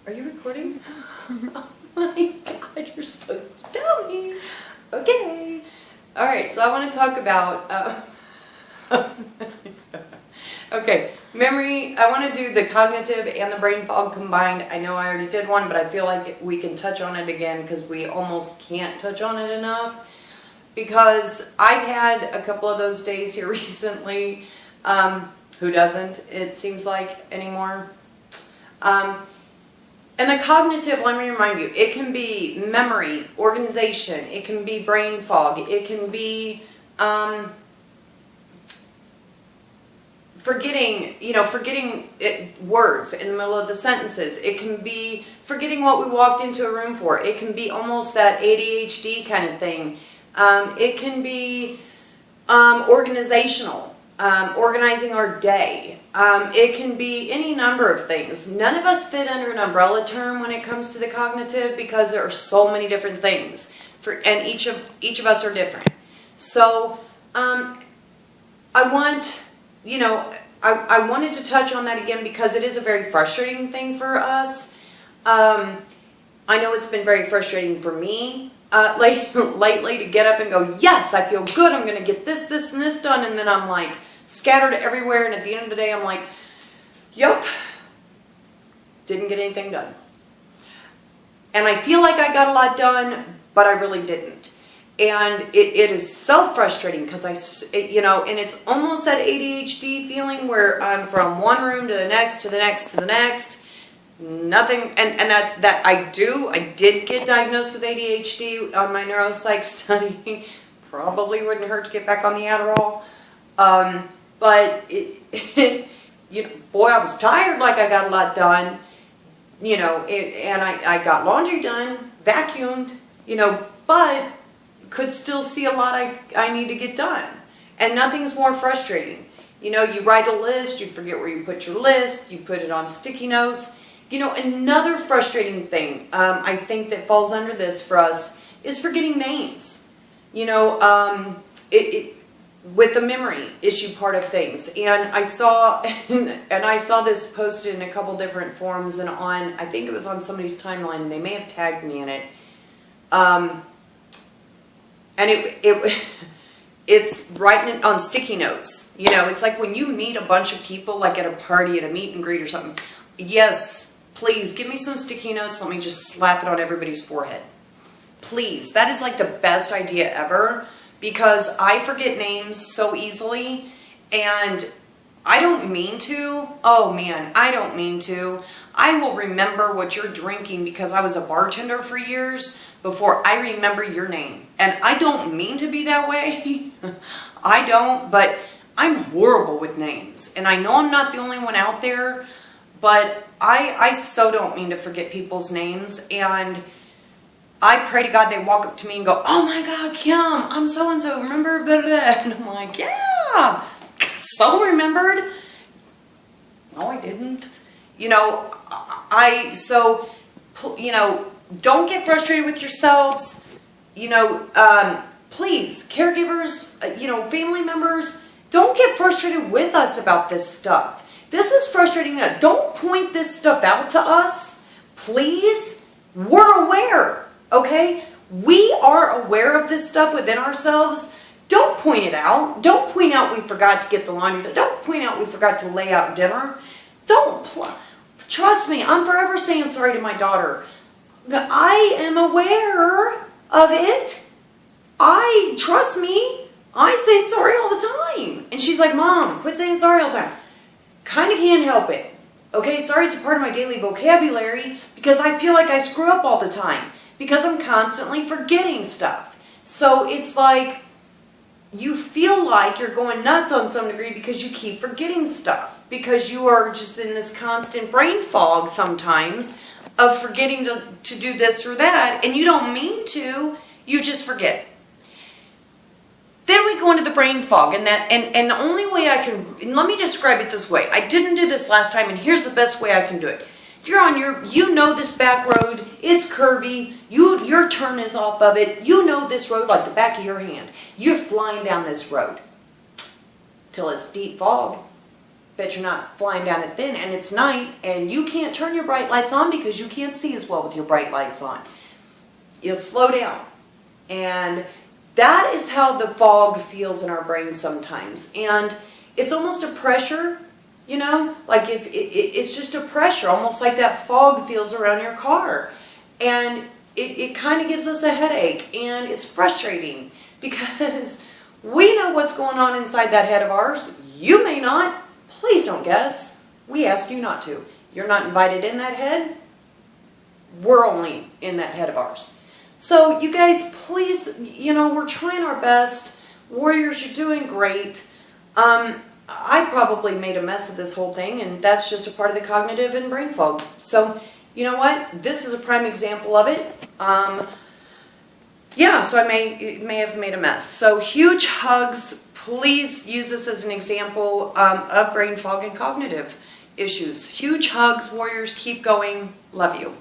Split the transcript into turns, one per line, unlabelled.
Are you recording? Oh my God, you're supposed to tell me. Okay. All right, so I want to talk about, okay, memory. I want to do the cognitive and the brain fog combined. I know I already did one, but I feel like we can touch on it again because we almost can't touch on it enough. Because I've had a couple of those days here recently. Who doesn't, it seems like, anymore? And the cognitive, let me remind you, it can be memory, organization, it can be brain fog, it can be forgetting words in the middle of the sentences. It can be forgetting what we walked into a room for. It can be almost that ADHD kind of thing. It can be organizational, organizing our day. It can be any number of things. None of us fit under an umbrella term when it comes to the cognitive because there are so many different things, and each of us are different. So I wanted to touch on that again because it is a very frustrating thing for us. I know it's been very frustrating for me lately to get up and go, yes, I feel good, I'm going to get this, this, and this done, and then I'm like scattered everywhere, and at the end of the day I'm like, yep, didn't get anything done. And I feel like I got a lot done, but I really didn't. And it is so frustrating because and it's almost that ADHD feeling where I'm from one room to the next, to the next, to the next. Nothing, and that I did get diagnosed with ADHD on my neuropsych study. Probably wouldn't hurt to get back on the Adderall. But boy, I was tired, like I got a lot done, and I got laundry done, vacuumed, but could still see a lot I need to get done. And nothing's more frustrating. You write a list, you forget where you put your list, you put it on sticky notes. Another frustrating thing I think that falls under this for us is forgetting names. With the memory issue part of things. And I saw this posted in a couple different forums and I think it was on somebody's timeline, and they may have tagged me in it. And it's writing it on sticky notes. It's like when you meet a bunch of people, like at a party, at a meet and greet or something. Yes, please give me some sticky notes. Let me just slap it on everybody's forehead. Please. That is like the best idea ever. Because I forget names so easily, and I don't mean to. Oh man, I don't mean to. I will remember what you're drinking because I was a bartender for years before I remember your name. And I don't mean to be that way. I don't, but I'm horrible with names. And I know I'm not the only one out there, but I so don't mean to forget people's names. And I pray to God they walk up to me and go, oh my God, Kim, I'm so-and-so, remember? Blah, blah. And I'm like, yeah, so remembered. No, I didn't. Don't get frustrated with yourselves. Please, caregivers, family members, don't get frustrated with us about this stuff. This is frustrating. Don't point this stuff out to us. Please, we're aware. Okay? We are aware of this stuff within ourselves. Don't point it out. Don't point out we forgot to get the laundry done. Don't point out we forgot to lay out dinner. Trust me, I'm forever saying sorry to my daughter. I am aware of it. Trust me, I say sorry all the time. And she's like, Mom, quit saying sorry all the time. Kind of can't help it. Okay? Sorry is a part of my daily vocabulary because I feel like I screw up all the time. Because I'm constantly forgetting stuff. So it's like you feel like you're going nuts on some degree because you keep forgetting stuff. Because you are just in this constant brain fog sometimes of forgetting to do this or that. And you don't mean to, you just forget. Then we go into the brain fog. And the only way I can, let me describe it this way. I didn't do this last time, and here's the best way I can do it. You're on this back road, it's curvy, your turn is off of it, this road like the back of your hand. You're flying down this road till it's deep fog. that you're not flying down it thin, and it's night, and you can't turn your bright lights on because you can't see as well with your bright lights on. You slow down. And that is how the fog feels in our brain sometimes. And it's almost a pressure, you know, like if it's just a pressure, almost like that fog feels around your car. And it kind of gives us a headache, and it's frustrating because we know what's going on inside that head of ours. You may not. Please don't guess. We ask you not to. You're not invited in that head. We're only in that head of ours. So you guys, please, you know, we're trying our best. Warriors, you're doing great. I probably made a mess of this whole thing, and that's just a part of the cognitive and brain fog. So, you know what? This is a prime example of it. Yeah, so I may have made a mess. So huge hugs. Please use this as an example of brain fog and cognitive issues. Huge hugs, warriors. Keep going. Love you.